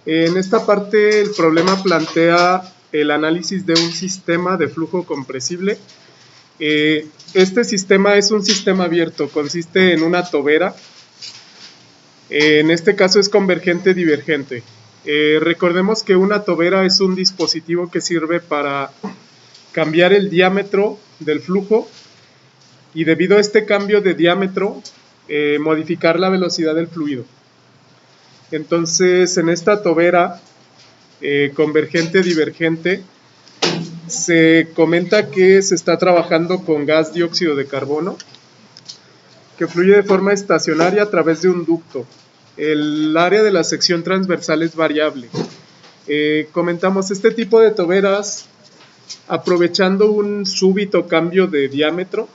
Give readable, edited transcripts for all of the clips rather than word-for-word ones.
En esta parte el problema plantea el análisis de un sistema de flujo compresible. Este sistema es un sistema abierto, consiste en una tobera. En este caso es convergente divergente. Recordemos que una tobera es un dispositivo que sirve para cambiar el diámetro del flujo y debido a este cambio de diámetro modificar la velocidad del fluido. Entonces en esta tobera convergente divergente se comenta que se está trabajando con gas dióxido de carbono que fluye de forma estacionaria a través de un ducto. El área de la sección transversal es variable. Comentamos este tipo de toberas, aprovechando un súbito cambio de diámetro,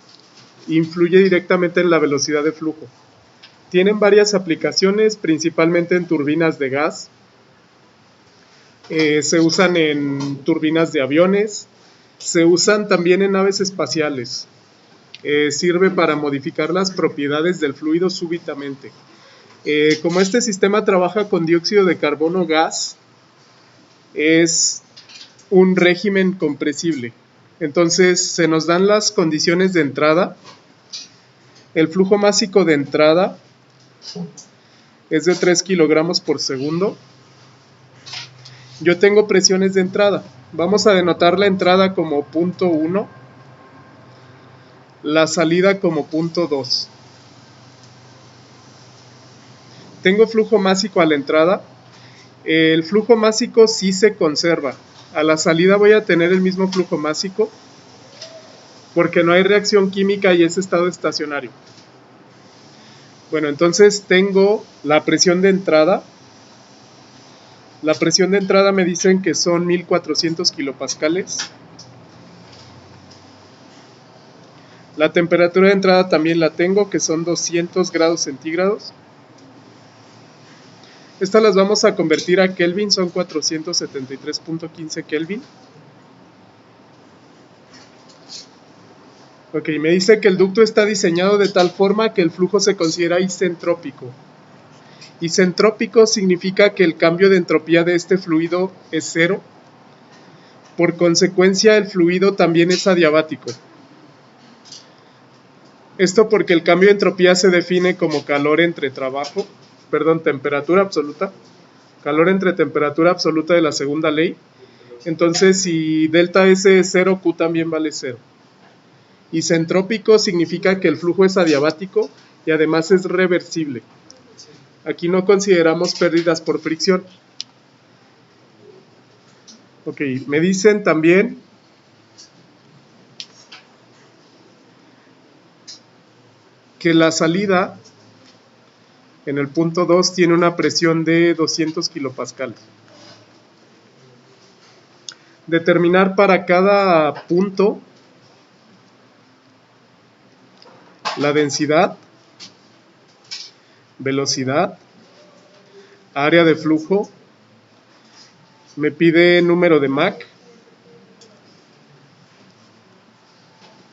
influye directamente en la velocidad de flujo. Tienen varias aplicaciones, principalmente en turbinas de gas. Se usan en turbinas de aviones, se usan también en naves espaciales. Sirve para modificar las propiedades del fluido súbitamente. Como este sistema trabaja con dióxido de carbono gas, es un régimen compresible. Entonces se nos dan las condiciones de entrada. El flujo másico de entrada es de 3 kilogramos por segundo. Yo tengo presiones de entrada. Vamos a denotar la entrada como punto 1, la salida como punto 2. Tengo flujo másico a la entrada. El flujo másico sí se conserva. A la salida voy a tener el mismo flujo másico porque no hay reacción química y es estado estacionario. Bueno, entonces tengo la presión de entrada. La presión de entrada me dicen que son 1400 kilopascales. La temperatura de entrada también la tengo, que son 200 grados centígrados. Estas las vamos a convertir a Kelvin, son 473.15 Kelvin. Ok, me dice que el ducto está diseñado de tal forma que el flujo se considera isentrópico. Isentrópico significa que el cambio de entropía de este fluido es cero. Por consecuencia, el fluido también es adiabático. Esto porque el cambio de entropía se define como temperatura absoluta. Calor entre temperatura absoluta de la segunda ley. Entonces, si delta S es 0, Q también vale 0. Isentrópico significa que el flujo es adiabático y además es reversible. Aquí no consideramos pérdidas por fricción. Ok, me dicen también que la salida en el punto 2 tiene una presión de 200 kilopascales. Determinar para cada punto la densidad, velocidad, área de flujo, me pide número de Mach.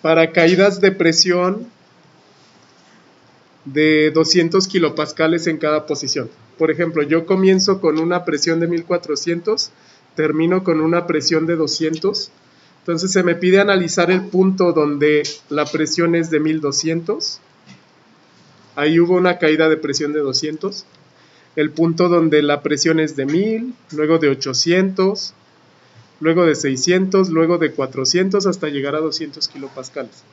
Para caídas de presión de 200 kilopascales en cada posición. Por ejemplo, yo comienzo con una presión de 1400, termino con una presión de 200. Entonces se me pide analizar el punto donde la presión es de 1200. Ahí hubo una caída de presión de 200. El punto donde la presión es de 1000, luego de 800, luego de 600, luego de 400 hasta llegar a 200 kilopascales.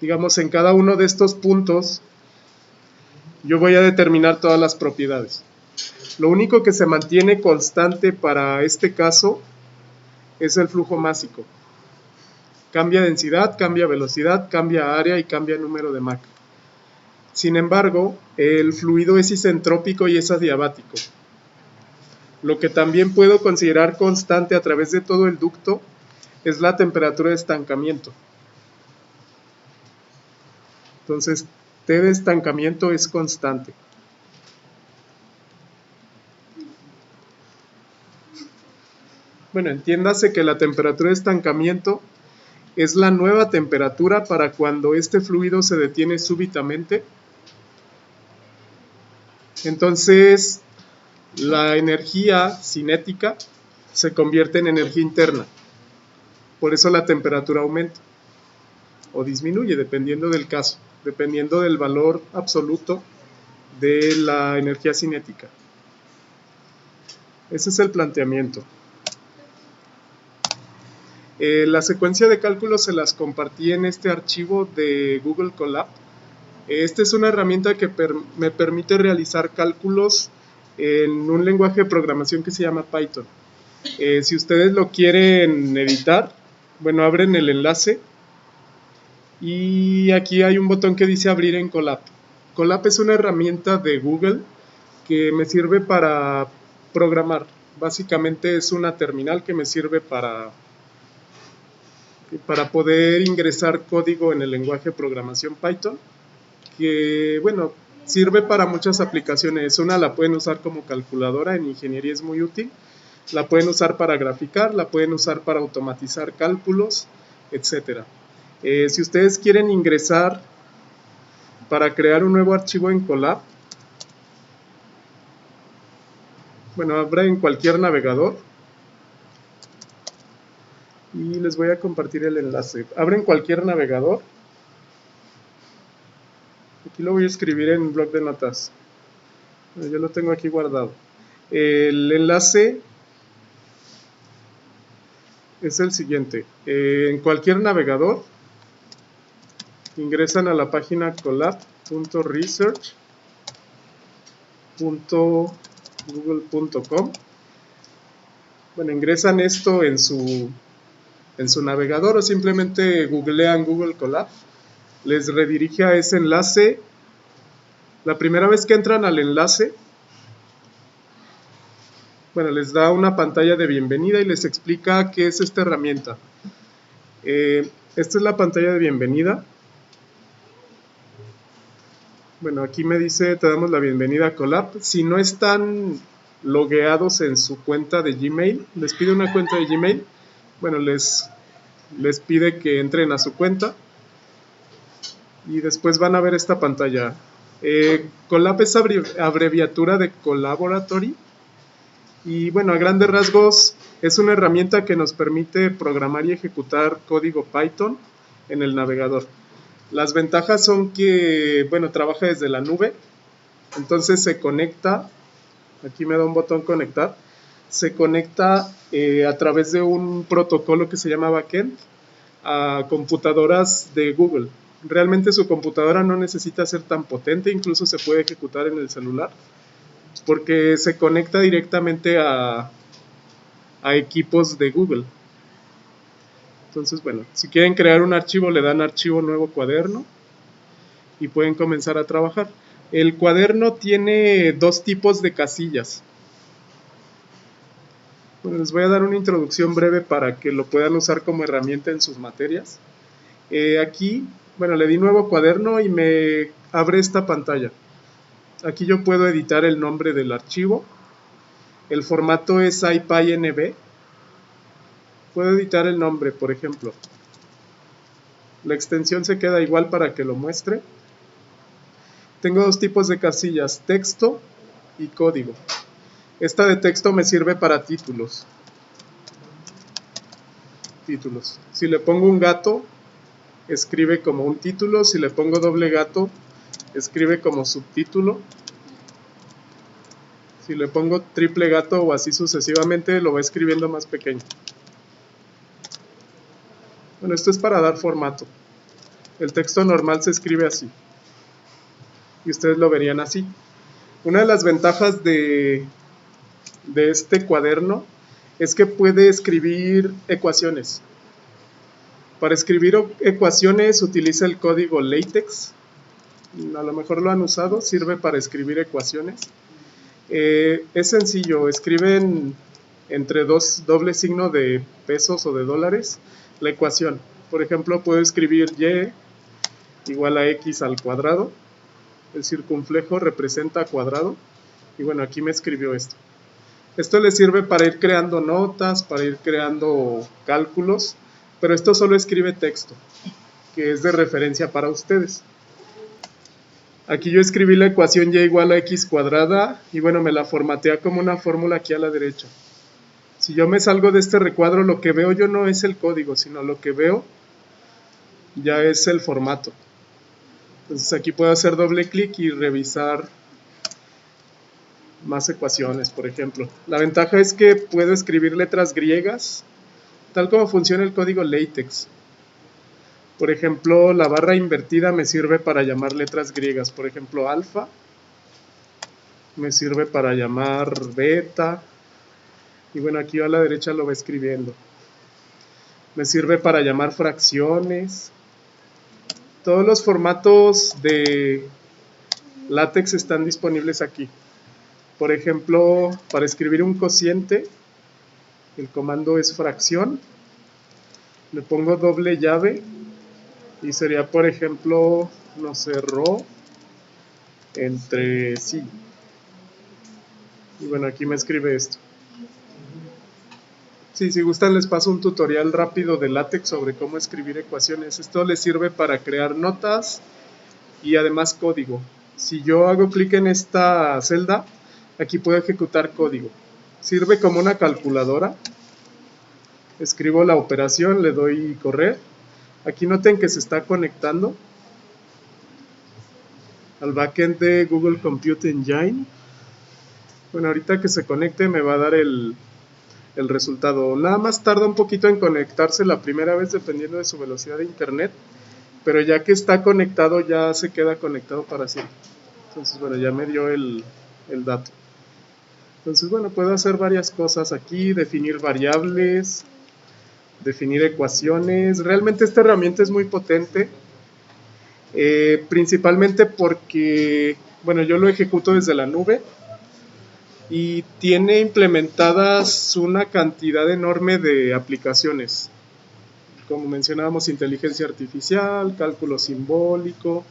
Digamos, en cada uno de estos puntos yo voy a determinar todas las propiedades. Lo único que se mantiene constante para este caso es el flujo másico. Cambia densidad, cambia velocidad, cambia área y cambia número de Mach. Sin embargo, el fluido es isentrópico y es adiabático. Lo que también puedo considerar constante a través de todo el ducto es la temperatura de estancamiento. Entonces, T de estancamiento es constante. Bueno, entiéndase que la temperatura de estancamiento es la nueva temperatura para cuando este fluido se detiene súbitamente. Entonces, la energía cinética se convierte en energía interna. Por eso la temperatura aumenta o disminuye, dependiendo del caso, dependiendo del valor absoluto de la energía cinética. Ese es el planteamiento. La secuencia de cálculos se las compartí en este archivo de Google Colab. Esta es una herramienta que me permite realizar cálculos en un lenguaje de programación que se llama Python. Si ustedes lo quieren editar, bueno, abren el enlace y aquí hay un botón que dice abrir en Colab. Colab es una herramienta de Google que me sirve para programar. Básicamente es una terminal que me sirve para poder ingresar código en el lenguaje de programación Python, que bueno, sirve para muchas aplicaciones. Una la pueden usar como calculadora, en ingeniería es muy útil. La pueden usar para graficar, la pueden usar para automatizar cálculos, etc. Si ustedes quieren ingresar para crear un nuevo archivo en Colab, bueno, habrá en cualquier navegador y les voy a compartir el enlace. Abren cualquier navegador. Aquí lo voy a escribir en blog de notas. Yo lo tengo aquí guardado. El enlace es el siguiente. En cualquier navegador ingresan a la página colab.research.google.com. Bueno, ingresan esto en su navegador o simplemente googlean Google Colab. Les redirige a ese enlace. La primera vez que entran al enlace, bueno, les da una pantalla de bienvenida y les explica qué es esta herramienta. Esta es la pantalla de bienvenida. Bueno, aquí me dice, te damos la bienvenida a Colab. Si no están logueados en su cuenta de Gmail, les pide una cuenta de Gmail. Bueno, les pide que entren a su cuenta y después van a ver esta pantalla. Colab es abreviatura de Collaboratory y bueno, a grandes rasgos es una herramienta que nos permite programar y ejecutar código Python en el navegador. Las ventajas son que, bueno, trabaja desde la nube, entonces se conecta, aquí me da un botón conectar, se conecta a través de un protocolo que se llama backend a computadoras de Google. Realmente su computadora no necesita ser tan potente, incluso se puede ejecutar en el celular, porque se conecta directamente a equipos de Google. Entonces, bueno, si quieren crear un archivo, le dan archivo nuevo cuaderno y pueden comenzar a trabajar. El cuaderno tiene dos tipos de casillas. Bueno, les voy a dar una introducción breve para que lo puedan usar como herramienta en sus materias. Aquí, bueno, le di nuevo cuaderno y me abre esta pantalla. Aquí yo puedo editar el nombre del archivo. El formato es IPynB. Puedo editar el nombre, por ejemplo. La extensión se queda igual para que lo muestre. Tengo dos tipos de casillas, texto y código. Esta de texto me sirve para títulos. Si le pongo un gato, escribe como un título. Si le pongo doble gato, escribe como subtítulo. Si le pongo triple gato o así sucesivamente, lo va escribiendo más pequeño. Bueno, esto es para dar formato. El texto normal se escribe así. Y ustedes lo verían así. Una de las ventajas de este cuaderno es que puede escribir ecuaciones. Para escribir ecuaciones utiliza el código LaTeX. A lo mejor lo han usado, sirve para escribir ecuaciones. Es sencillo, escriben entre dos doble signo de pesos o de dólares la ecuación. Por ejemplo, puedo escribir y igual a x al cuadrado. El circunflejo representa cuadrado. Y bueno, aquí me escribió esto. Esto les sirve para ir creando notas, para ir creando cálculos, pero esto solo escribe texto, que es de referencia para ustedes. Aquí yo escribí la ecuación y igual a x cuadrada y bueno, me la formatea como una fórmula aquí a la derecha. Si yo me salgo de este recuadro, lo que veo yo no es el código, sino lo que veo ya es el formato. Entonces aquí puedo hacer doble clic y revisar más ecuaciones, por ejemplo. La ventaja es que puedo escribir letras griegas, tal como funciona el código LaTeX. Por ejemplo, la barra invertida me sirve para llamar letras griegas. Por ejemplo, alfa me sirve para llamar beta. Y bueno, aquí a la derecha lo va escribiendo. Me sirve para llamar fracciones. Todos los formatos de LaTeX están disponibles aquí. Por ejemplo, para escribir un cociente, el comando es fracción. Le pongo doble llave y sería, por ejemplo, no sé, rho entre sí. Y bueno, aquí me escribe esto. Sí, si gustan les paso un tutorial rápido de LaTeX sobre cómo escribir ecuaciones. Esto les sirve para crear notas y además código. Si yo hago clic en esta celda, aquí puedo ejecutar código. Sirve como una calculadora. Escribo la operación, le doy correr. Aquí noten que se está conectando al backend de Google Compute Engine. Bueno, ahorita que se conecte me va a dar el resultado. Nada más tarda un poquito en conectarse la primera vez dependiendo de su velocidad de internet, pero ya que está conectado ya se queda conectado para siempre. Entonces bueno, ya me dio el dato. Entonces bueno, puedo hacer varias cosas aquí, definir variables, definir ecuaciones. Realmente esta herramienta es muy potente, principalmente porque, bueno, yo lo ejecuto desde la nube y tiene implementadas una cantidad enorme de aplicaciones. Como mencionábamos, inteligencia artificial, cálculo simbólico,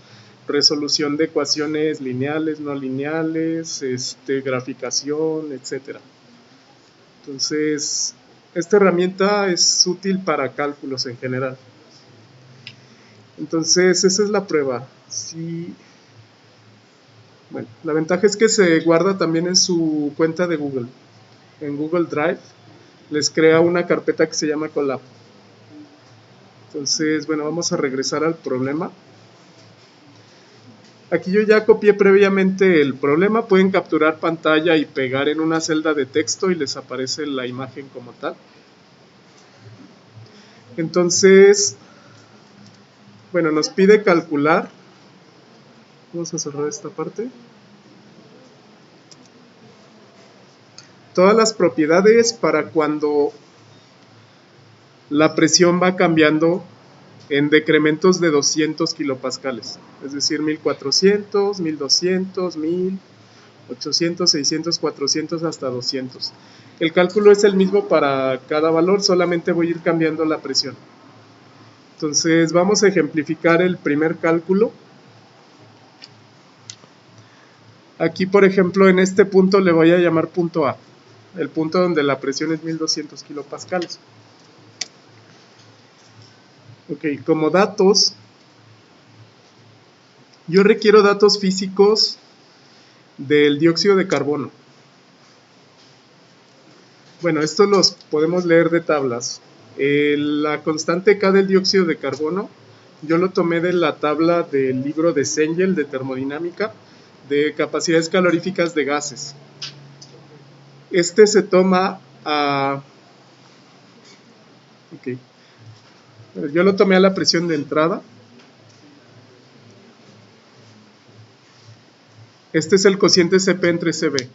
resolución de ecuaciones lineales, no lineales, graficación, etc. Entonces, esta herramienta es útil para cálculos en general. Entonces, esa es la prueba. Sí. Bueno, la ventaja es que se guarda también en su cuenta de Google. En Google Drive les crea una carpeta que se llama Colab. Entonces, bueno, vamos a regresar al problema. Aquí yo ya copié previamente el problema. Pueden capturar pantalla y pegar en una celda de texto y les aparece la imagen como tal. Entonces, bueno, nos pide calcular. Vamos a cerrar esta parte. Todas las propiedades para cuando la presión va cambiando en decrementos de 200 kilopascales, es decir, 1400, 1200, 1000, 800, 600, 400 hasta 200. El cálculo es el mismo para cada valor, solamente voy a ir cambiando la presión. Entonces vamos a ejemplificar el primer cálculo. Aquí, por ejemplo, en este punto le voy a llamar punto A, el punto donde la presión es 1200 kilopascales. Ok, como datos, yo requiero datos físicos del dióxido de carbono. Bueno, estos los podemos leer de tablas. La constante K del dióxido de carbono, yo lo tomé de la tabla del libro de Cengel de termodinámica, de capacidades caloríficas de gases. Este se toma a... Ok. Yo lo tomé a la presión de entrada. Este es el cociente Cp entre Cv.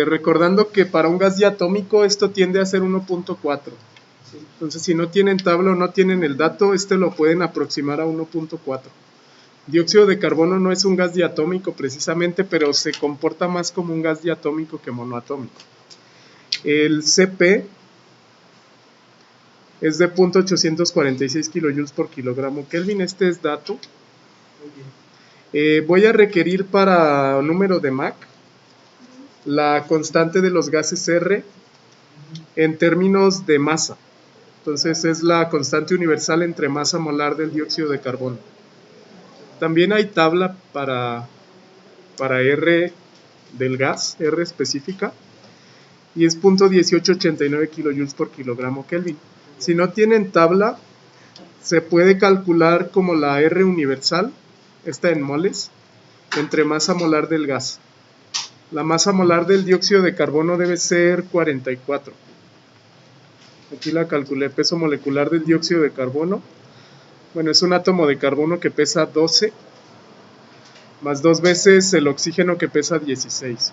Recordando que para un gas diatómico esto tiende a ser 1.4. Entonces, si no tienen tabla o no tienen el dato, lo pueden aproximar a 1.4. Dióxido de carbono no es un gas diatómico precisamente, pero se comporta más como un gas diatómico que monoatómico. El Cp es de 0.846 kilojoules por kilogramo Kelvin. Este es dato. Voy a requerir para número de Mach la constante de los gases R en términos de masa. Entonces es la constante universal entre masa molar del dióxido de carbono. También hay tabla para para R del gas, R específica, y es 0.1889 kilojoules por kilogramo Kelvin. Si no tienen tabla, se puede calcular como la R universal, esta en moles, entre masa molar del gas. La masa molar del dióxido de carbono debe ser 44. Aquí la calculé, peso molecular del dióxido de carbono. Bueno, es un átomo de carbono que pesa 12, más 2 veces el oxígeno que pesa 16.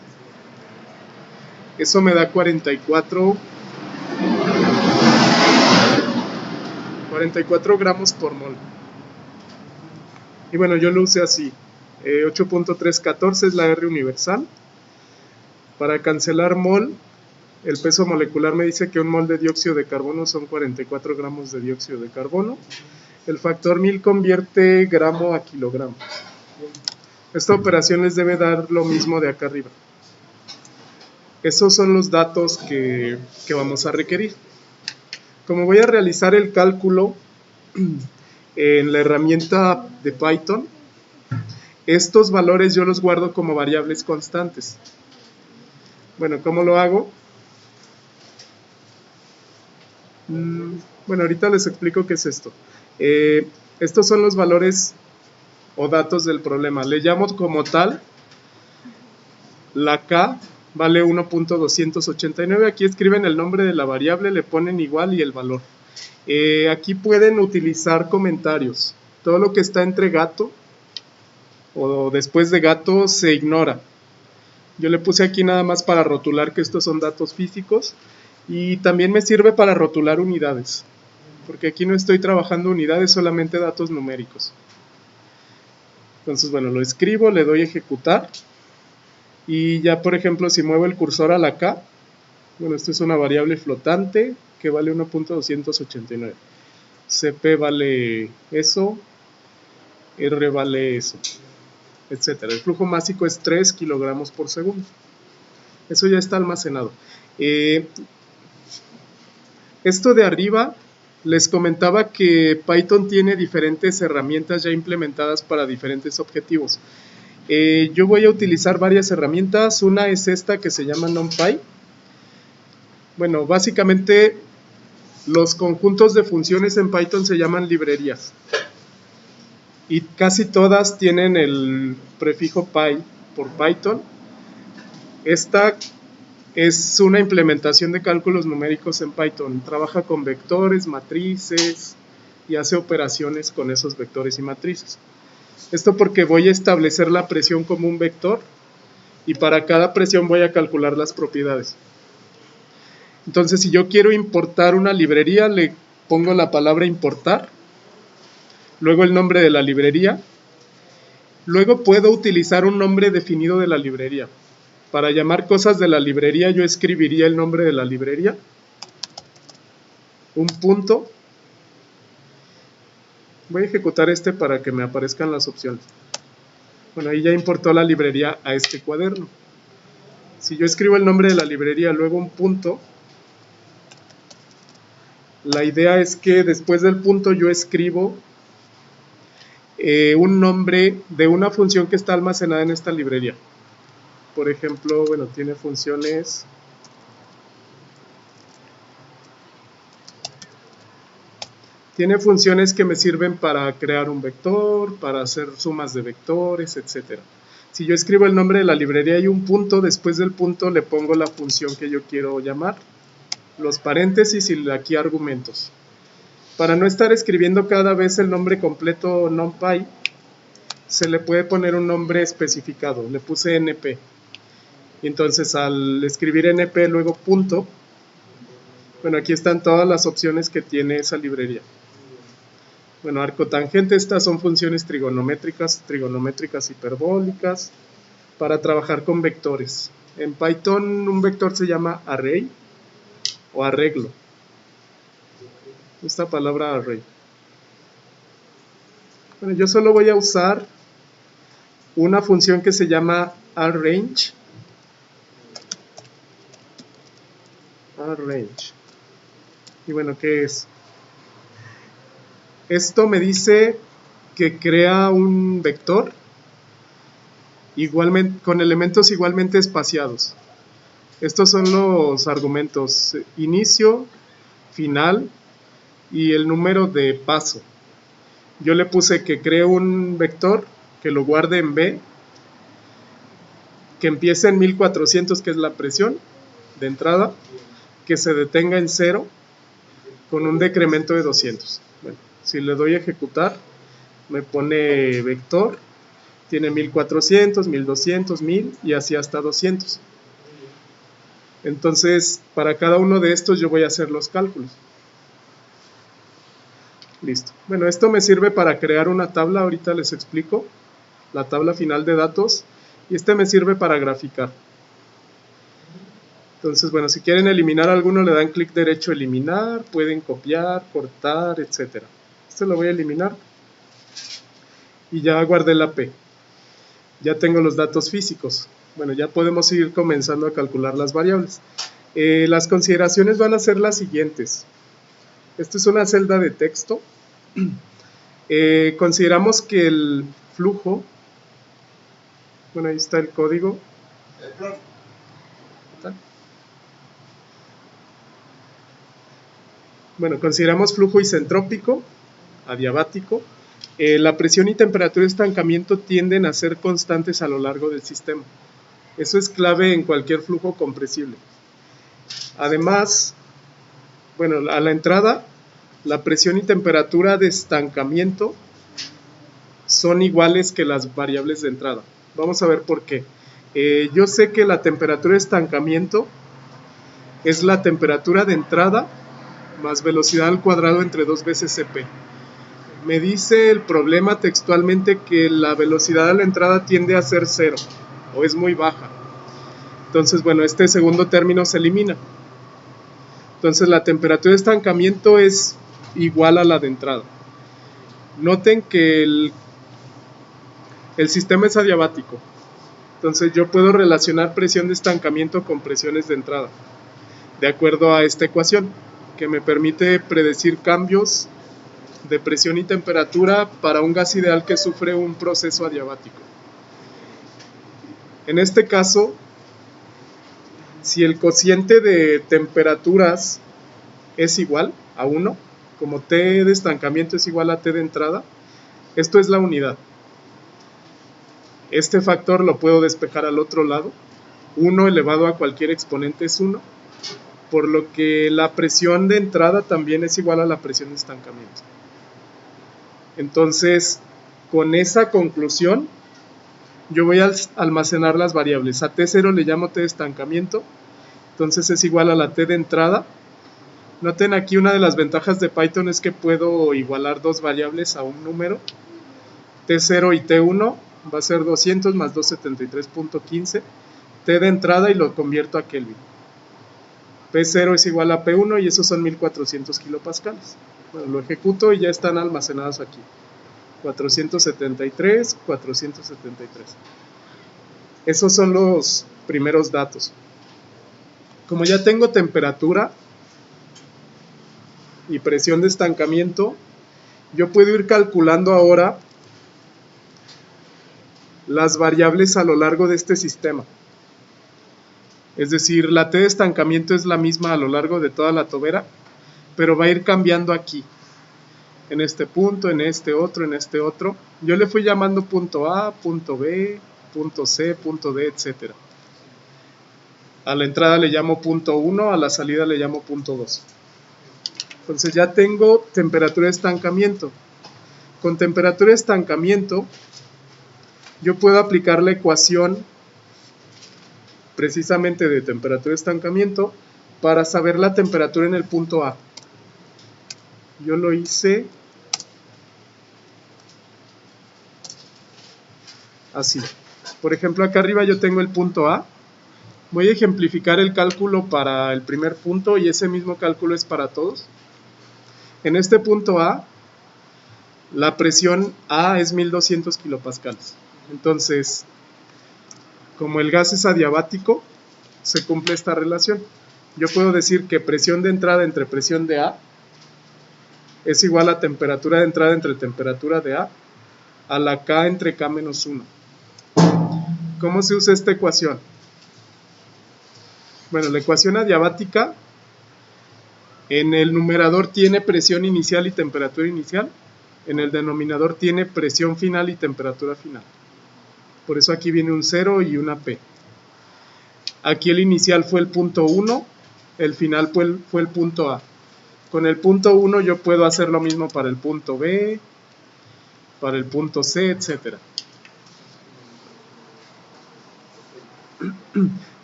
Eso me da 44 gramos por mol. Y bueno, yo lo usé así. 8.314 es la R universal. Para cancelar mol, el peso molecular me dice que un mol de dióxido de carbono son 44 gramos de dióxido de carbono. El factor 1000 convierte gramo a kilogramo. Esta operación les debe dar lo mismo de acá arriba. Esos son los datos que vamos a requerir. Como voy a realizar el cálculo en la herramienta de Python, estos valores yo los guardo como variables constantes. Bueno, ¿cómo lo hago? Bueno, ahorita les explico qué es esto. Estos son los valores o datos del problema. Le llamo como tal, la K vale 1.289. Aquí escriben el nombre de la variable, le ponen igual y el valor. Aquí pueden utilizar comentarios. Todo lo que está entre gato o después de gato se ignora. Yo le puse aquí nada más para rotular que estos son datos físicos, y también me sirve para rotular unidades, porque aquí no estoy trabajando unidades, solamente datos numéricos. Entonces, bueno, lo escribo, le doy ejecutar, y ya, por ejemplo, si muevo el cursor a la K, bueno, esto es una variable flotante que vale 1.289. CP vale eso, R vale eso, etcétera. El flujo másico es 3 kilogramos por segundo. Eso ya está almacenado. Esto de arriba, les comentaba que Python tiene diferentes herramientas ya implementadas para diferentes objetivos. Yo voy a utilizar varias herramientas. Una es esta que se llama NumPy. Bueno, básicamente los conjuntos de funciones en Python se llaman librerías. Y casi todas tienen el prefijo py por Python. Esta es una implementación de cálculos numéricos en Python. Trabaja con vectores, matrices y hace operaciones con esos vectores y matrices. Esto porque voy a establecer la presión como un vector y para cada presión voy a calcular las propiedades. Entonces, si yo quiero importar una librería, le pongo la palabra importar, luego el nombre de la librería, luego puedo utilizar un nombre definido de la librería. Para llamar cosas de la librería, yo escribiría el nombre de la librería, un punto. Voy a ejecutar este para que me aparezcan las opciones. Bueno, ahí ya importó la librería a este cuaderno. Si yo escribo el nombre de la librería, luego un punto, la idea es que después del punto yo escribo un nombre de una función que está almacenada en esta librería. Por ejemplo, bueno, tiene funciones. Tiene funciones que me sirven para crear un vector, para hacer sumas de vectores, etc. Si yo escribo el nombre de la librería y un punto, después del punto le pongo la función que yo quiero llamar, los paréntesis y aquí argumentos. Para no estar escribiendo cada vez el nombre completo NumPy, se le puede poner un nombre especificado. Le puse NP. Y entonces al escribir NP luego punto, bueno, aquí están todas las opciones que tiene esa librería. Bueno, arco tangente, estas son funciones trigonométricas hiperbólicas, para trabajar con vectores. En Python un vector se llama array o arreglo. Esta palabra array. Bueno, yo solo voy a usar una función que se llama arrange. Arrange. Y bueno, ¿qué es? Esto me dice que crea un vector igualmente, con elementos igualmente espaciados. Estos son los argumentos: inicio, final y el número de paso. Yo le puse que cree un vector, que lo guarde en B, que empiece en 1400, que es la presión de entrada, que se detenga en 0 con un decremento de 200. Bueno, si le doy a ejecutar, me pone vector, tiene 1400, 1200, 1000 y así hasta 200. Entonces, para cada uno de estos yo voy a hacer los cálculos. Listo. Bueno, esto me sirve para crear una tabla, ahorita les explico, la tabla final de datos, y este me sirve para graficar. Entonces, bueno, si quieren eliminar alguno, le dan clic derecho, eliminar, pueden copiar, cortar, etc. Este lo voy a eliminar y ya guardé la P. Ya tengo los datos físicos. Bueno, ya podemos ir comenzando a calcular las variables. Las consideraciones van a ser las siguientes. Esta es una celda de texto. Consideramos que el flujo, bueno, ahí está el código. Bueno, consideramos flujo isentrópico, adiabático. La presión y temperatura de estancamiento tienden a ser constantes a lo largo del sistema. Eso es clave en cualquier flujo compresible. Además, bueno, a la entrada, la presión y temperatura de estancamiento son iguales que las variables de entrada. Vamos a ver por qué. Yo sé que la temperatura de estancamiento es la temperatura de entrada más velocidad al cuadrado entre 2 veces Cp. Me dice el problema textualmente que la velocidad a la entrada tiende a ser 0 o es muy baja. Entonces, bueno, este segundo término se elimina. Entonces, la temperatura de estancamiento es igual a la de entrada. Noten que el sistema es adiabático. Entonces, yo puedo relacionar presión de estancamiento con presiones de entrada, de acuerdo a esta ecuación, que me permite predecir cambios de presión y temperatura para un gas ideal que sufre un proceso adiabático. En este caso, si el cociente de temperaturas es igual a 1, como T de estancamiento es igual a T de entrada, esto es la unidad. Este factor lo puedo despejar al otro lado. 1 elevado a cualquier exponente es 1, por lo que la presión de entrada también es igual a la presión de estancamiento. Entonces, con esa conclusión, yo voy a almacenar las variables. A T0 le llamo T de estancamiento, entonces es igual a la T de entrada. Noten aquí una de las ventajas de Python es que puedo igualar dos variables a un número. T0 y T1 va a ser 200 más 273.15. T de entrada y lo convierto a Kelvin. P0 es igual a P1 y esos son 1400 kilopascales. Bueno, lo ejecuto y ya están almacenados aquí. 473, 473. Esos son los primeros datos. Como ya tengo temperatura y presión de estancamiento, yo puedo ir calculando ahora las variables a lo largo de este sistema. Es decir, la T de estancamiento es la misma a lo largo de toda la tobera, pero va a ir cambiando aquí. En este punto, en este otro, en este otro. Yo le fui llamando punto A, punto B, punto C, punto D, etc. A la entrada le llamo punto 1, a la salida le llamo punto 2. Entonces ya tengo temperatura de estancamiento. Con temperatura de estancamiento, yo puedo aplicar la ecuación precisamente de temperatura de estancamiento para saber la temperatura en el punto A. Yo lo hice así. Por ejemplo, acá arriba yo tengo el punto A. Voy a ejemplificar el cálculo para el primer punto y ese mismo cálculo es para todos. En este punto A, la presión A es 1200 kilopascales. Entonces, como el gas es adiabático, se cumple esta relación. Yo puedo decir que presión de entrada entre presión de A es igual a temperatura de entrada entre temperatura de A la K entre K menos 1. ¿Cómo se usa esta ecuación? Bueno, la ecuación adiabática en el numerador tiene presión inicial y temperatura inicial, en el denominador tiene presión final y temperatura final. Por eso aquí viene un 0 y una P. Aquí el inicial fue el punto 1, el final fue el punto A. Con el punto 1 yo puedo hacer lo mismo para el punto B, para el punto C, etc.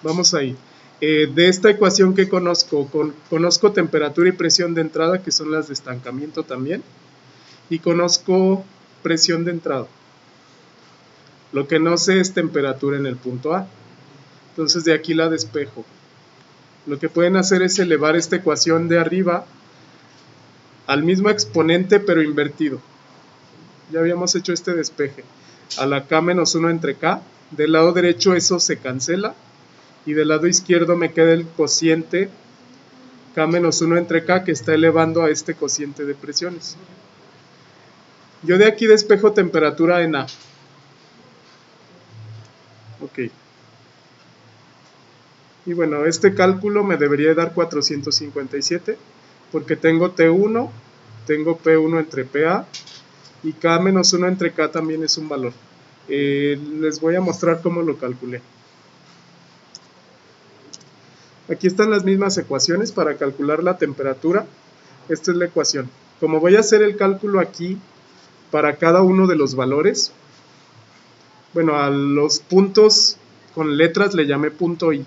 Vamos ahí. De esta ecuación que conozco, conozco temperatura y presión de entrada, que son las de estancamiento también, y conozco presión de entrada. Lo que no sé es temperatura en el punto A. Entonces de aquí la despejo. Lo que pueden hacer es elevar esta ecuación de arriba al mismo exponente pero invertido. Ya habíamos hecho este despeje. A la K menos 1 entre K. Del lado derecho eso se cancela. Y del lado izquierdo me queda el cociente K menos 1 entre K, que está elevando a este cociente de presiones. Yo de aquí despejo temperatura en A. Ok. Y bueno, este cálculo me debería dar 457, porque tengo T1, tengo P1 entre PA, y K menos 1 entre K también es un valor. Les voy a mostrar cómo lo calculé. Aquí están las mismas ecuaciones para calcular la temperatura. Esta es la ecuación. Como voy a hacer el cálculo aquí para cada uno de los valores, bueno, a los puntos con letras le llamé punto I.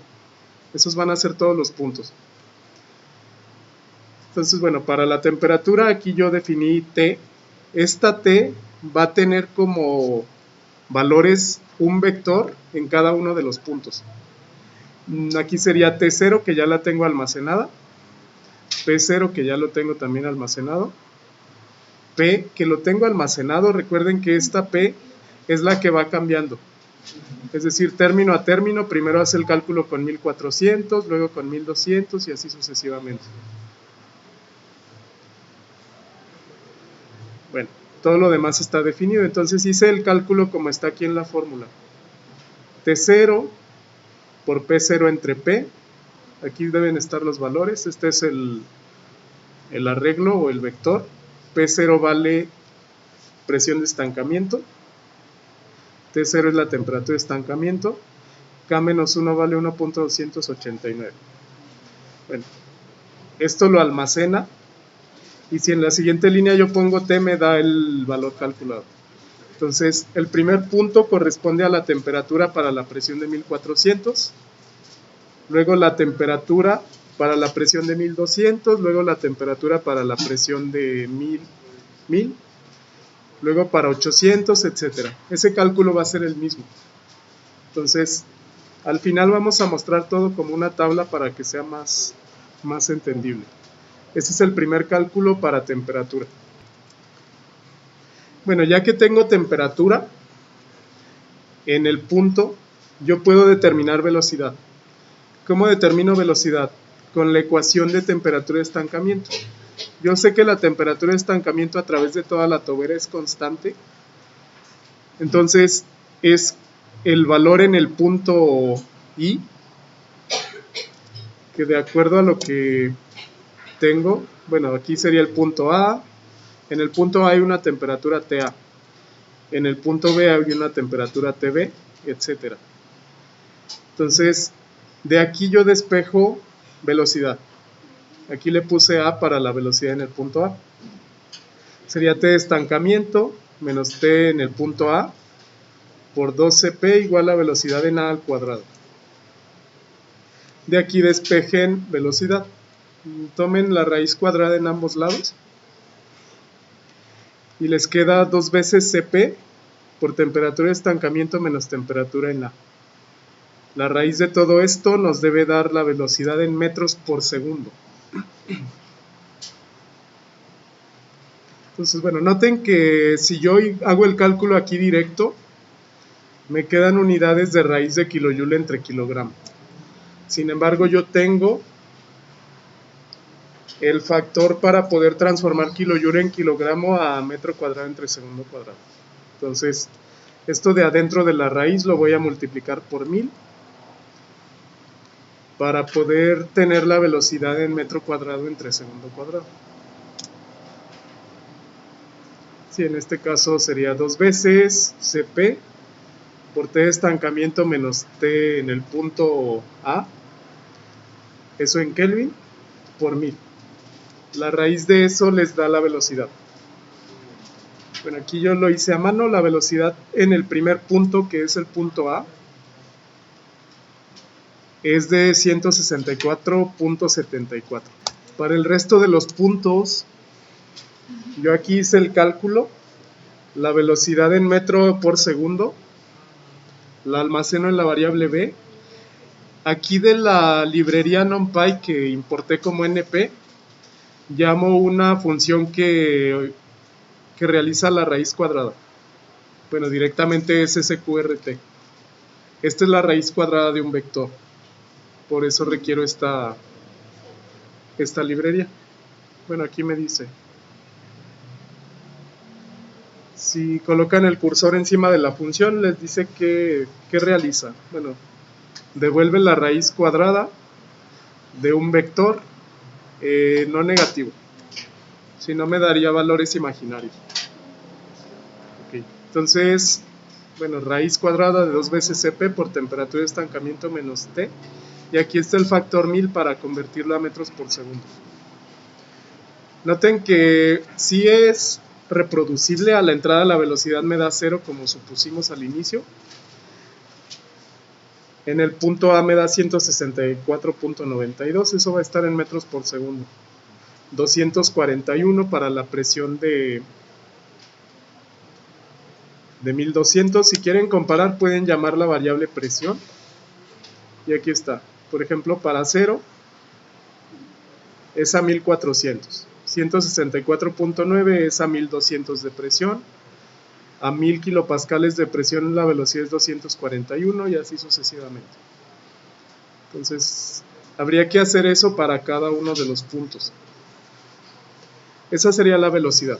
Esos van a ser todos los puntos. Entonces, bueno, para la temperatura aquí yo definí T. Esta T va a tener como valores un vector en cada uno de los puntos. Aquí sería T0, que ya la tengo almacenada, P0, que ya lo tengo también almacenado, P, que lo tengo almacenado. Recuerden que esta P es la que va cambiando, es decir, término a término, primero hace el cálculo con 1400, luego con 1200 y así sucesivamente. Bueno, todo lo demás está definido, entonces hice el cálculo como está aquí en la fórmula. T0 por P0 entre P, aquí deben estar los valores, este es el arreglo o el vector. P0 vale presión de estancamiento, T0 es la temperatura de estancamiento, K-1 vale 1.289. Bueno, esto lo almacena, y si en la siguiente línea yo pongo T, me da el valor calculado. Entonces, el primer punto corresponde a la temperatura para la presión de 1400, luego la temperatura para la presión de 1200, luego la temperatura para la presión de 1000, luego para 800, etc. Ese cálculo va a ser el mismo. Entonces, al final vamos a mostrar todo como una tabla para que sea más entendible. Ese es el primer cálculo para temperatura. Bueno, ya que tengo temperatura en el punto, yo puedo determinar velocidad. ¿Cómo determino velocidad? Con la ecuación de temperatura de estancamiento. Yo sé que la temperatura de estancamiento a través de toda la tobera es constante. Entonces, es el valor en el punto I, que de acuerdo a lo que tengo, bueno, aquí sería el punto A. En el punto A hay una temperatura TA, en el punto B hay una temperatura TB, etc. Entonces, de aquí yo despejo velocidad. Aquí le puse A para la velocidad en el punto A. Sería T de estancamiento menos T en el punto A por 12P igual a velocidad en A al cuadrado. De aquí despejen velocidad. Tomen la raíz cuadrada en ambos lados y les queda 2 veces Cp por temperatura de estancamiento menos temperatura en A. La raíz de todo esto nos debe dar la velocidad en metros por segundo. Entonces, bueno, noten que si yo hago el cálculo aquí directo, me quedan unidades de raíz de kilojoule entre kilogramo. Sin embargo, yo tengo el factor para poder transformar kilojoule en kilogramo a metro cuadrado entre segundo cuadrado. Entonces, Esto de adentro de la raíz lo voy a multiplicar por 1000 para poder tener la velocidad en metro cuadrado entre segundo cuadrado. Sí, en este caso sería 2 veces Cp por T de estancamiento menos T en el punto A, eso en Kelvin, por 1000. La raíz de eso les da la velocidad. Bueno, aquí yo lo hice a mano, la velocidad en el primer punto, que es el punto A, es de 164.74. Para el resto de los puntos, yo aquí hice el cálculo, la velocidad en metro por segundo, la almaceno en la variable b. Aquí de la librería NumPy que importé como NP, llamo una función que realiza la raíz cuadrada. Bueno, directamente es SQRT. Esta es la raíz cuadrada de un vector. Por eso requiero esta librería. Bueno, aquí me dice. Si colocan el cursor encima de la función, les dice que realiza. Bueno, devuelve la raíz cuadrada de un vector no negativo. Si no, me daría valores imaginarios. Okay. Entonces, bueno, raíz cuadrada de 2 veces Cp por temperatura de estancamiento menos T. Y aquí está el factor 1000 para convertirlo a metros por segundo. Noten que si es reproducible, a la entrada la velocidad me da 0 como supusimos al inicio. En el punto A me da 164.92, eso va a estar en metros por segundo. 241 para la presión de 1200. Si quieren comparar, pueden llamar la variable presión. Y aquí está. Por ejemplo, para 0 es a 1400. 164.9 es a 1200 de presión. A 1000 kilopascales de presión la velocidad es 241 y así sucesivamente. Entonces, habría que hacer eso para cada uno de los puntos. Esa sería la velocidad.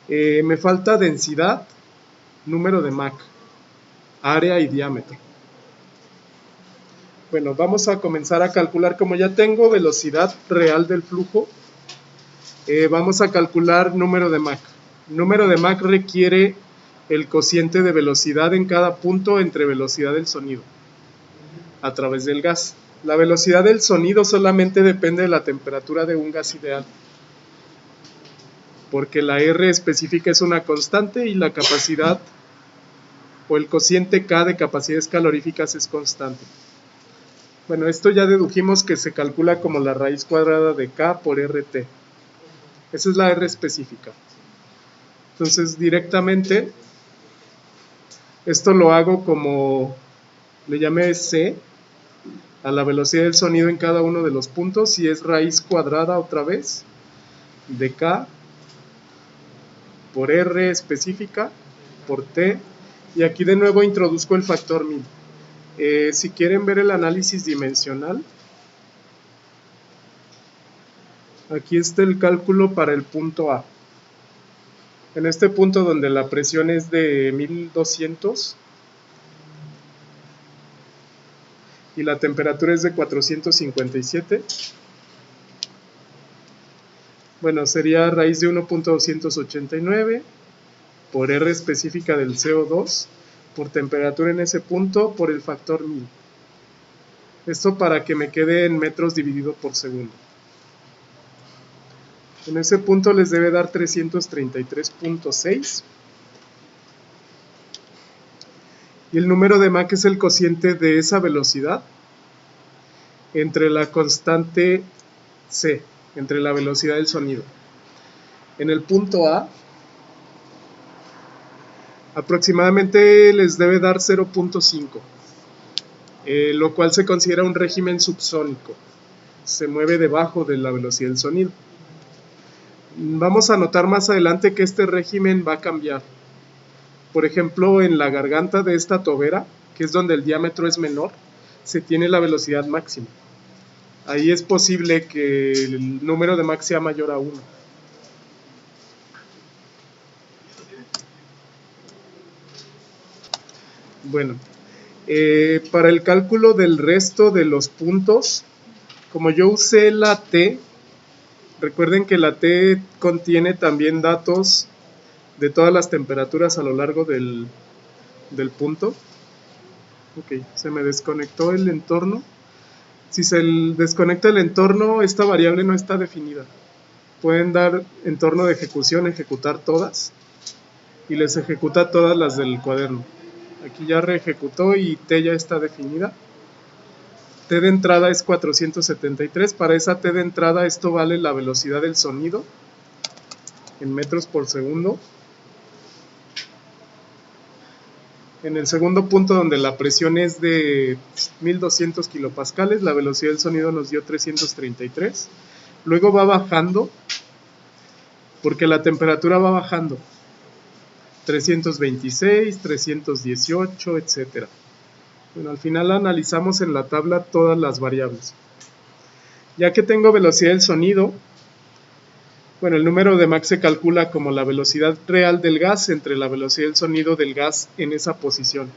Me falta densidad, número de Mach, área y diámetro. Bueno, vamos a comenzar a calcular. Como ya tengo velocidad real del flujo, vamos a calcular número de Mach. Número de Mach requiere el cociente de velocidad en cada punto entre velocidad del sonido a través del gas. La velocidad del sonido solamente depende de la temperatura de un gas ideal, porque la R específica es una constante y la capacidad o el cociente K de capacidades caloríficas es constante. Bueno, esto ya dedujimos que se calcula como la raíz cuadrada de K por RT. Esa es la R específica. Entonces directamente esto lo hago como le llamé C a la velocidad del sonido en cada uno de los puntos y es raíz cuadrada otra vez de K por R específica por T, y aquí de nuevo introduzco el factor 1000. Si quieren ver el análisis dimensional, aquí está el cálculo para el punto A. En este punto donde la presión es de 1200 y la temperatura es de 457, bueno, sería raíz de 1.289 por R específica del CO2 por temperatura en ese punto por el factor 1000. Esto para que me quede en metros dividido por segundo. En ese punto les debe dar 333.6. Y el número de Mach es el cociente de esa velocidad entre la constante C, entre la velocidad del sonido. En el punto A, aproximadamente les debe dar 0.5, lo cual se considera un régimen subsónico. Se mueve debajo de la velocidad del sonido. Vamos a notar más adelante que este régimen va a cambiar. Por ejemplo, en la garganta de esta tobera, que es donde el diámetro es menor, se tiene la velocidad máxima. Ahí es posible que el número de Mach sea mayor a 1. Bueno, para el cálculo del resto de los puntos, como yo usé la T, recuerden que la T contiene también datos de todas las temperaturas a lo largo del punto. Ok, se me desconectó el entorno. Si se desconecta el entorno, esta variable no está definida. Pueden dar entorno de ejecución, ejecutar todas, y les ejecuta todas las del cuaderno. Aquí ya reejecutó y T ya está definida. T de entrada es 473. Para esa T de entrada esto vale la velocidad del sonido en metros por segundo. En el segundo punto, donde la presión es de 1200 kilopascales, la velocidad del sonido nos dio 333. Luego va bajando, porque la temperatura va bajando. 326, 318, etc. Bueno, al final analizamos en la tabla todas las variables. Ya que tengo velocidad del sonido, bueno, el número de Mach se calcula como la velocidad real del gas entre la velocidad del sonido del gas en esa posición.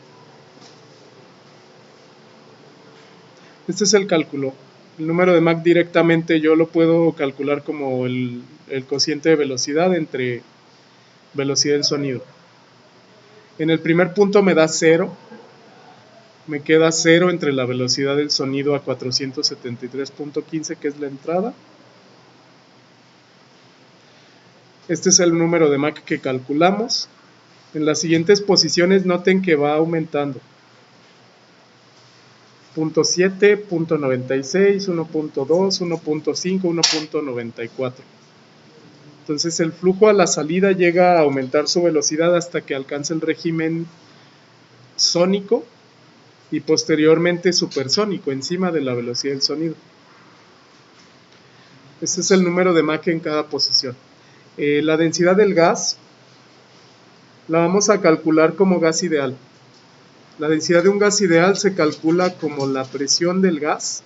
Este es el cálculo. El número de Mach directamente yo lo puedo calcular como el cociente de velocidad entre velocidad del sonido. En el primer punto me da 0. Me queda 0 entre la velocidad del sonido a 473.15, que es la entrada. Este es el número de Mach que calculamos. En las siguientes posiciones noten que va aumentando. 0.7, 0.96, 1.2, 1.5, 1.94. Entonces el flujo a la salida llega a aumentar su velocidad hasta que alcanza el régimen sónico y posteriormente supersónico, encima de la velocidad del sonido. Este es el número de Mach en cada posición. La densidad del gas la vamos a calcular como gas ideal. La densidad de un gas ideal se calcula como la presión del gas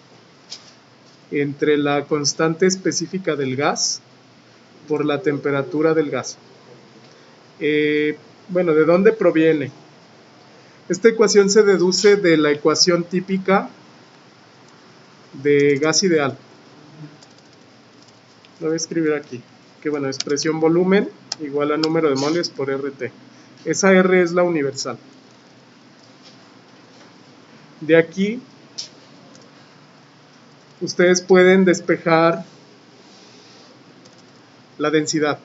entre la constante específica del gas por la temperatura del gas. Bueno, ¿de dónde proviene? Esta ecuación se deduce de la ecuación típica de gas ideal. Lo voy a escribir aquí. Que bueno, es presión volumen igual a número de moles por RT. Esa R es la universal. De aquí, ustedes pueden despejar la densidad.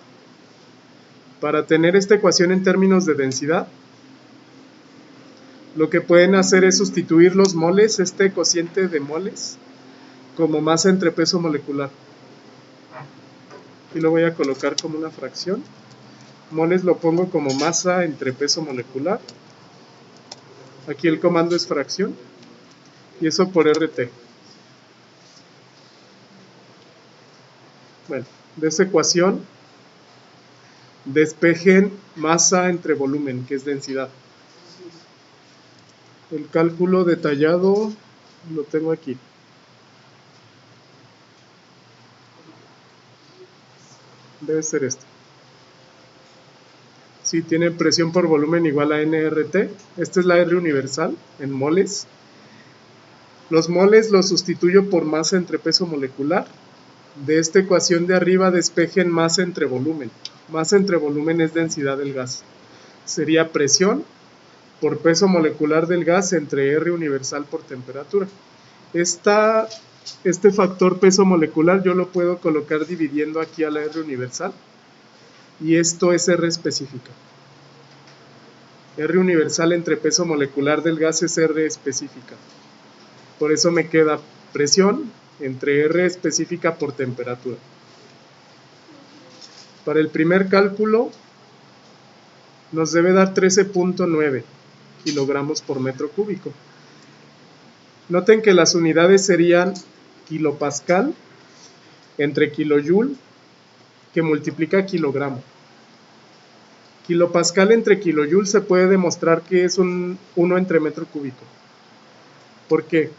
Para tener esta ecuación en términos de densidad, lo que pueden hacer es sustituir los moles, este cociente de moles, como masa entre peso molecular. Y lo voy a colocar como una fracción. Moles lo pongo como masa entre peso molecular. Aquí el comando es fracción. Y eso por RT. Bueno, de esa ecuación, despejen masa entre volumen, que es densidad. El cálculo detallado lo tengo aquí. Debe ser esto. Sí, tiene presión por volumen igual a nRT. Esta es la R universal en moles. Los moles los sustituyo por masa entre peso molecular. De esta ecuación de arriba despejen masa entre volumen. Masa entre volumen es densidad del gas. Sería presión por peso molecular del gas entre R universal por temperatura. Este factor peso molecular yo lo puedo colocar dividiendo aquí a la R universal. Y esto es R específica. R universal entre peso molecular del gas es R específica. Por eso me queda presión entre R específica por temperatura. Para el primer cálculo nos debe dar 13.9 kilogramos por metro cúbico. Noten que las unidades serían kilopascal entre kilojoule que multiplica kilogramo. Kilopascal entre kilojoule se puede demostrar que es un 1 entre metro cúbico. ¿Por qué?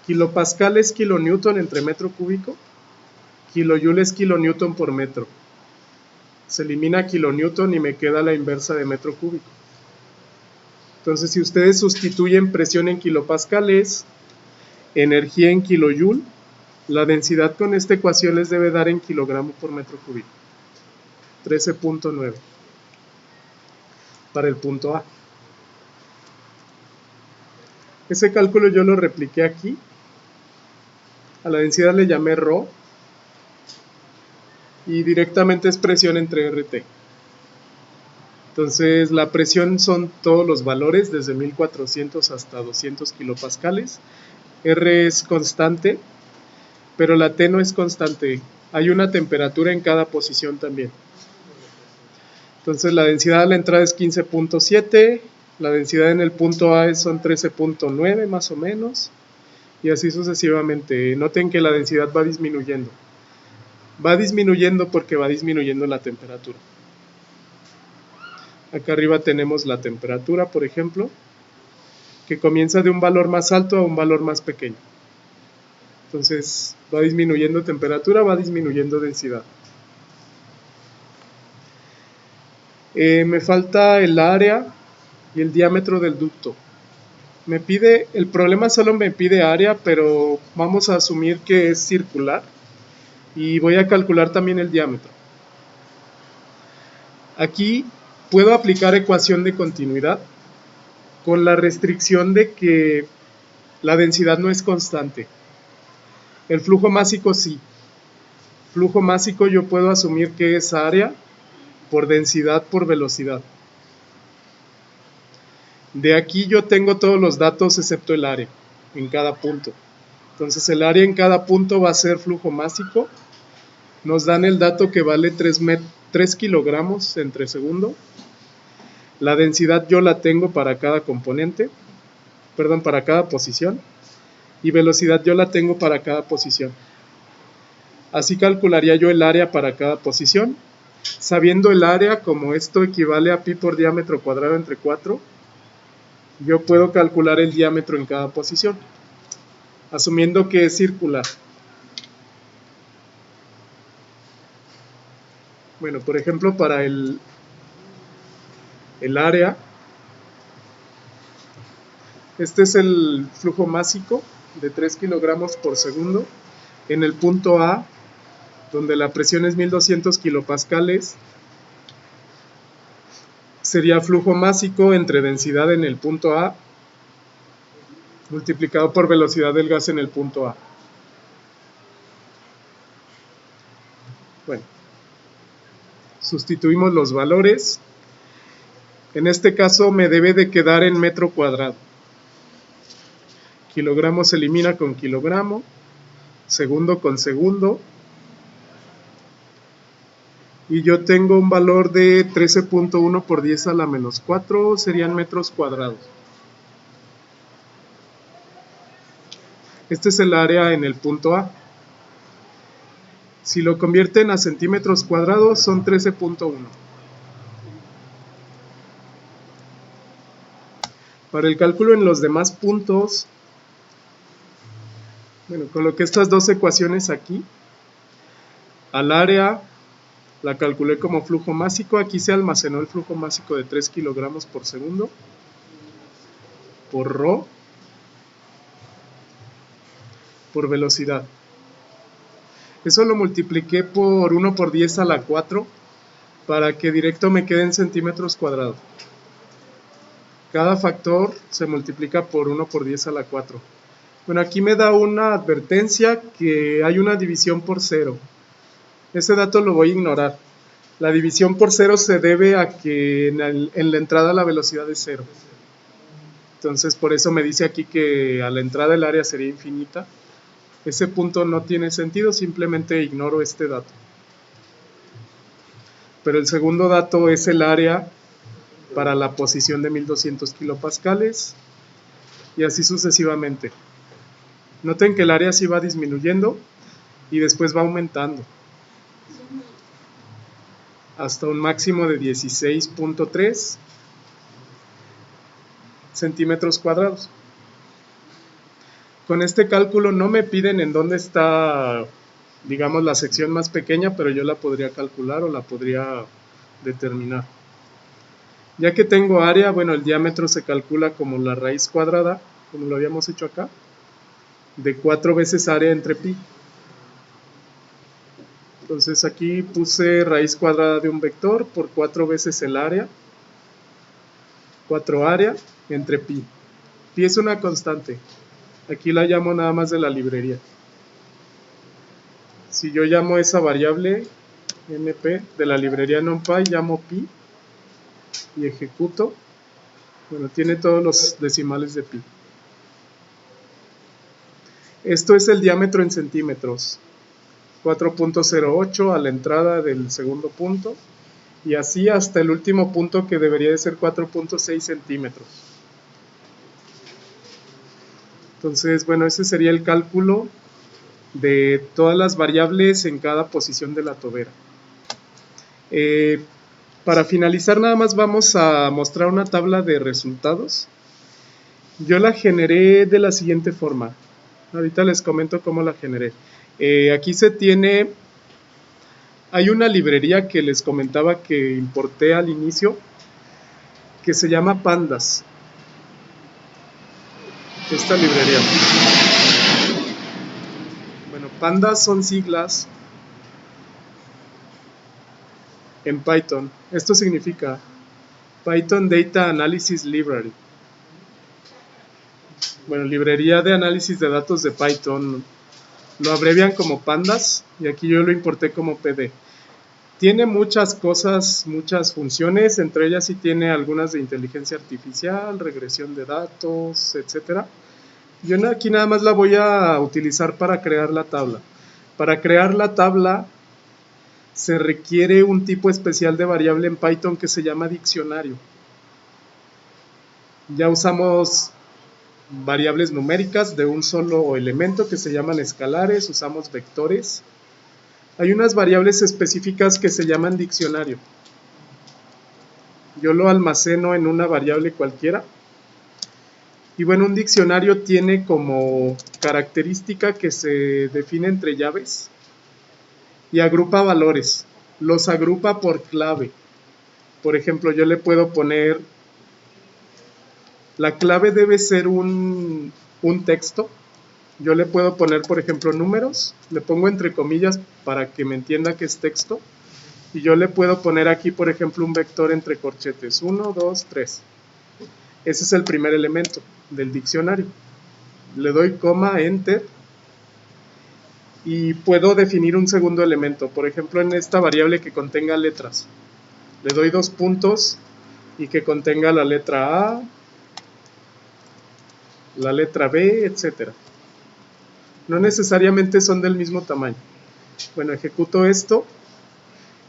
Kilopascal es kilonewton entre metro cúbico, kilojoule es kilonewton por metro. Se elimina kilonewton y me queda la inversa de metro cúbico. Entonces, si ustedes sustituyen presión en kilopascales, energía en kilojoule, la densidad con esta ecuación les debe dar en kilogramo por metro cúbico. 13.9 para el punto A. Ese cálculo yo lo repliqué aquí. A la densidad le llamé ρ y directamente es presión entre RT. Entonces la presión son todos los valores desde 1400 hasta 200 kilopascales. R es constante, pero la T no es constante. Hay una temperatura en cada posición también. Entonces la densidad a la entrada es 15.7, la densidad en el punto A son 13.9 más o menos, y así sucesivamente. Noten que la densidad va disminuyendo. Va disminuyendo porque va disminuyendo la temperatura. Acá arriba tenemos la temperatura, por ejemplo, que comienza de un valor más alto a un valor más pequeño. Entonces va disminuyendo temperatura, va disminuyendo densidad. Me falta el área y el diámetro del ducto. El problema solo me pide área, pero vamos a asumir que es circular y voy a calcular también el diámetro. Aquí puedo aplicar ecuación de continuidad con la restricción de que la densidad no es constante. El flujo másico sí. Flujo másico yo puedo asumir que es área por densidad por velocidad. De aquí yo tengo todos los datos excepto el área en cada punto. Entonces el área en cada punto va a ser flujo másico. Nos dan el dato que vale 3 kilogramos entre segundo. La densidad yo la tengo para cada componente, para cada posición. Y velocidad yo la tengo para cada posición. Así calcularía yo el área para cada posición. Sabiendo el área, como esto equivale a pi por diámetro cuadrado entre 4, yo puedo calcular el diámetro en cada posición, asumiendo que es circular. Bueno, por ejemplo, para el área, este es el flujo másico de 3 kilogramos por segundo. En el punto A, donde la presión es 1200 kilopascales, sería flujo másico entre densidad en el punto A multiplicado por velocidad del gas en el punto A. Bueno, sustituimos los valores. En este caso me debe de quedar en metro cuadrado. Kilogramo se elimina con kilogramo, segundo con segundo. Y yo tengo un valor de 13.1 por 10 a la menos 4, serían metros cuadrados. Este es el área en el punto A. Si lo convierten a centímetros cuadrados son 13.1. Para el cálculo en los demás puntos, bueno, coloqué estas dos ecuaciones aquí. Al área la calculé como flujo másico. Aquí se almacenó el flujo másico de 3 kilogramos por segundo por ρ por velocidad. Eso lo multipliqué por 1 por 10 a la 4 para que directo me quede en centímetros cuadrados. Cada factor se multiplica por 1 por 10 a la 4. Bueno, aquí me da una advertencia que hay una división por 0. Ese dato lo voy a ignorar. La división por 0 se debe a que en la entrada la velocidad es 0. Entonces por eso me dice aquí que a la entrada el área sería infinita. Ese punto no tiene sentido, simplemente ignoro este dato. Pero el segundo dato es el área para la posición de 1200 kilopascales y así sucesivamente. Noten que el área sí va disminuyendo y después va aumentando hasta un máximo de 16.3 centímetros cuadrados. Con este cálculo no me piden en dónde está, digamos, la sección más pequeña, pero yo la podría calcular o la podría determinar. Ya que tengo área, bueno, el diámetro se calcula como la raíz cuadrada, como lo habíamos hecho acá, de 4 veces área entre pi. Entonces aquí puse raíz cuadrada de un vector por 4 veces el área, 4 área entre pi. Pi es una constante. Aquí la llamo nada más de la librería. Si yo llamo esa variable np de la librería NumPy, llamo pi y ejecuto, bueno, tiene todos los decimales de pi. Esto es el diámetro en centímetros, 4.08 a la entrada del segundo punto, y así hasta el último punto, que debería de ser 4.6 centímetros. Entonces, bueno, ese sería el cálculo de todas las variables en cada posición de la tobera. Para finalizar, nada más vamos a mostrar una tabla de resultados. Yo la generé de la siguiente forma. Ahorita les comento cómo la generé. Aquí hay una librería que les comentaba que importé al inicio, que se llama Pandas. Esta librería. Bueno, Pandas son siglas en Python. Esto significa Python Data Analysis Library. Bueno, librería de análisis de datos de Python. Lo abrevian como Pandas y aquí yo lo importé como PD. Tiene muchas cosas, muchas funciones, entre ellas sí tiene algunas de inteligencia artificial, regresión de datos, etcétera. Yo aquí nada más la voy a utilizar para crear la tabla. Para crear la tabla se requiere un tipo especial de variable en Python que se llama diccionario. Ya usamos variables numéricas de un solo elemento que se llaman escalares, usamos vectores. Hay unas variables específicas que se llaman diccionario. Yo lo almaceno en una variable cualquiera. Y bueno, un diccionario tiene como característica que se define entre llaves y agrupa valores. Los agrupa por clave. Por ejemplo, yo le puedo poner, la clave debe ser un texto. Yo le puedo poner, por ejemplo, números. Le pongo entre comillas para que me entienda que es texto. Y yo le puedo poner aquí, por ejemplo, un vector entre corchetes. 1, 2, 3. Ese es el primer elemento del diccionario. Le doy coma, enter. Y puedo definir un segundo elemento. Por ejemplo, en esta variable que contenga letras. Le doy 2 puntos y que contenga la letra A, la letra B, etc. No necesariamente son del mismo tamaño. Bueno, ejecuto esto.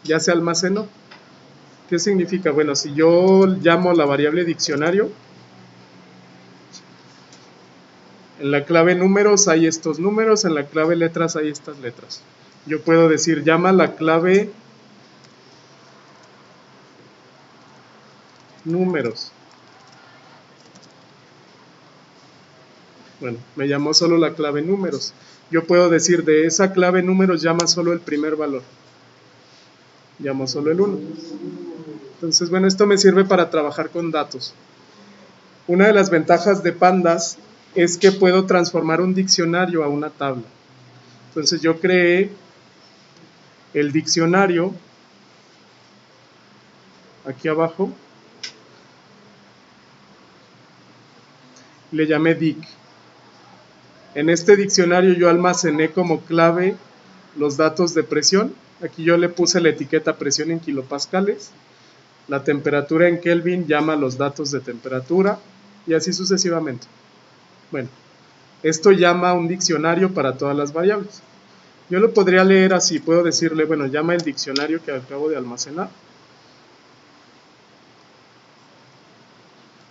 Ya se almacenó. ¿Qué significa? Bueno, si yo llamo la variable diccionario, en la clave números hay estos números, en la clave letras hay estas letras. Yo puedo decir, llama la clave números. Bueno, me llamó solo la clave números. Yo puedo decir, de esa clave números llama solo el primer valor. Llamo solo el 1. Entonces, bueno, esto me sirve para trabajar con datos. Una de las ventajas de Pandas es que puedo transformar un diccionario a una tabla. Entonces yo creé el diccionario aquí abajo, le llamé dic. En este diccionario yo almacené como clave los datos de presión. Aquí yo le puse la etiqueta presión en kilopascales. La temperatura en Kelvin llama los datos de temperatura y así sucesivamente. Bueno, esto llama un diccionario para todas las variables. Yo lo podría leer así, puedo decirle, bueno, llama el diccionario que acabo de almacenar.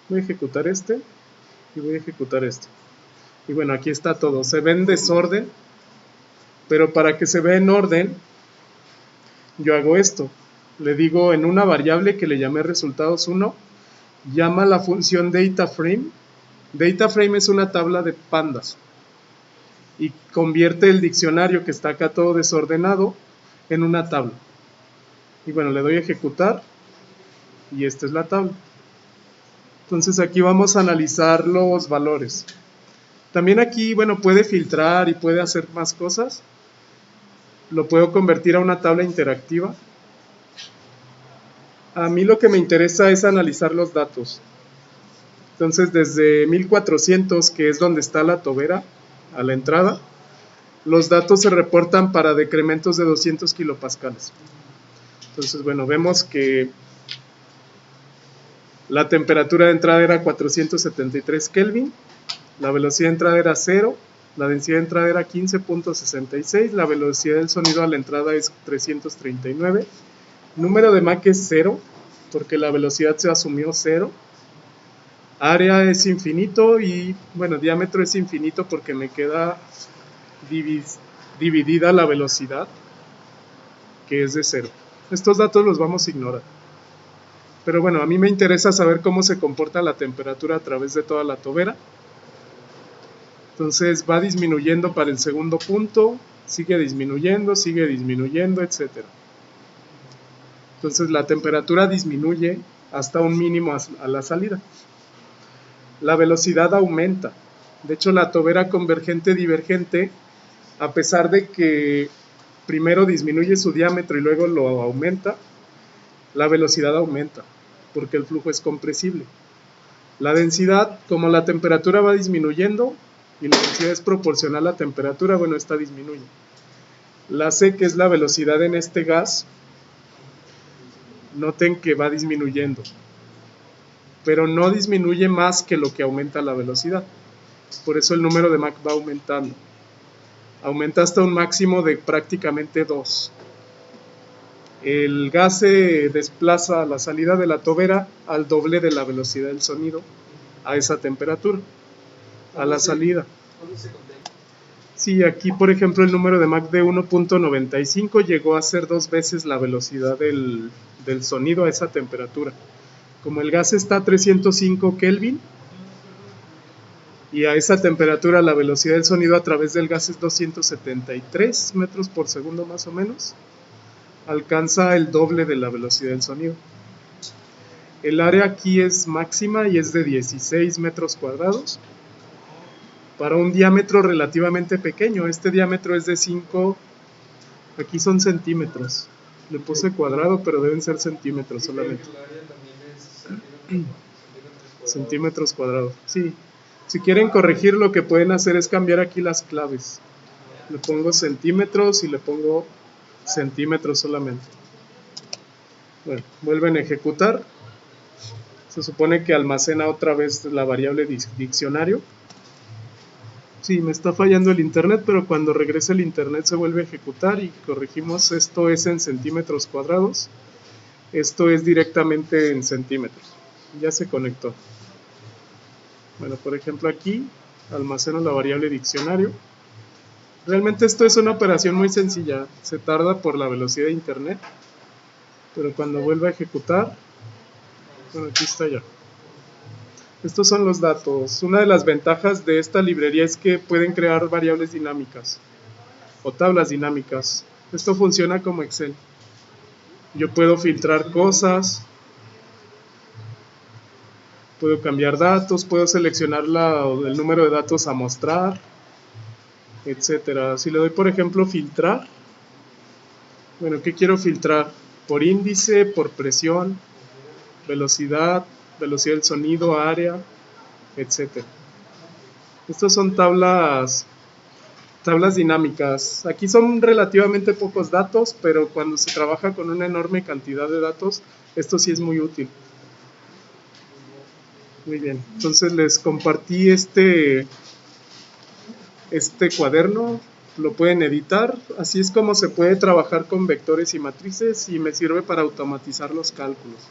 Voy a ejecutar este y voy a ejecutar este. Y bueno, aquí está todo. Se ve en desorden, pero para que se vea en orden, yo hago esto. Le digo en una variable que le llamé resultados 1, llama la función DataFrame. DataFrame es una tabla de pandas y convierte el diccionario que está acá todo desordenado en una tabla. Y bueno, le doy a ejecutar y esta es la tabla. Entonces aquí vamos a analizar los valores. También aquí, bueno, puede filtrar y puede hacer más cosas. Lo puedo convertir a una tabla interactiva. A mí lo que me interesa es analizar los datos. Entonces desde 1400, que es donde está la tobera, a la entrada, los datos se reportan para decrementos de 200 kilopascales. Entonces, bueno, vemos que la temperatura de entrada era 473 Kelvin, la velocidad de entrada era 0, la densidad de entrada era 15.66, la velocidad del sonido a la entrada es 339, número de Mach es 0, porque la velocidad se asumió 0, área es infinito y, bueno, diámetro es infinito porque me queda dividida la velocidad, que es de 0. Estos datos los vamos a ignorar. Pero bueno, a mí me interesa saber cómo se comporta la temperatura a través de toda la tobera. Entonces va disminuyendo para el segundo punto, sigue disminuyendo, etc. Entonces la temperatura disminuye hasta un mínimo a la salida. La velocidad aumenta. De hecho, la tobera convergente-divergente, a pesar de que primero disminuye su diámetro y luego lo aumenta, la velocidad aumenta, porque el flujo es compresible. La densidad, como la temperatura va disminuyendo y la densidad es proporcional a la temperatura, bueno, esta disminuye. La C, que es la velocidad en este gas, noten que va disminuyendo, pero no disminuye más que lo que aumenta la velocidad. Por eso el número de Mach va aumentando. Aumenta hasta un máximo de prácticamente 2. El gas se desplaza a la salida de la tobera al doble de la velocidad del sonido a esa temperatura, a la salida. Sí, aquí por ejemplo el número de Mach de 1.95 llegó a ser 2 veces la velocidad del sonido a esa temperatura. Como el gas está a 305 Kelvin y a esa temperatura la velocidad del sonido a través del gas es 273 metros por segundo más o menos, alcanza el doble de la velocidad del sonido. El área aquí es máxima y es de 16 metros cuadrados para un diámetro relativamente pequeño. Este diámetro es de 5, aquí son centímetros. Le puse cuadrado, pero deben ser centímetros solamente. Centímetros cuadrados, sí. Si quieren corregir, lo que pueden hacer es cambiar aquí las claves. Le pongo centímetros y le pongo centímetros solamente. Bueno, vuelven a ejecutar. Se supone que almacena otra vez la variable diccionario. Sí, me está fallando el internet, pero cuando regrese el internet se vuelve a ejecutar y corregimos. Esto es en centímetros cuadrados. Esto es directamente en centímetros. Ya se conectó. Bueno, por ejemplo aquí almaceno la variable diccionario. Realmente esto es una operación muy sencilla. Se tarda por la velocidad de internet. Pero cuando vuelva a ejecutar, bueno, aquí está ya. Estos son los datos. Una de las ventajas de esta librería es que pueden crear variables dinámicas o tablas dinámicas. Esto funciona como Excel. Yo puedo filtrar cosas, puedo cambiar datos, puedo seleccionar el número de datos a mostrar, etcétera. Si le doy, por ejemplo, filtrar, bueno, ¿qué quiero filtrar? Por índice, por presión, velocidad del sonido, área, etcétera. Estas son tablas dinámicas. Aquí son relativamente pocos datos, pero cuando se trabaja con una enorme cantidad de datos, esto sí es muy útil. Muy bien, entonces les compartí este cuaderno, lo pueden editar, así es como se puede trabajar con vectores y matrices y me sirve para automatizar los cálculos.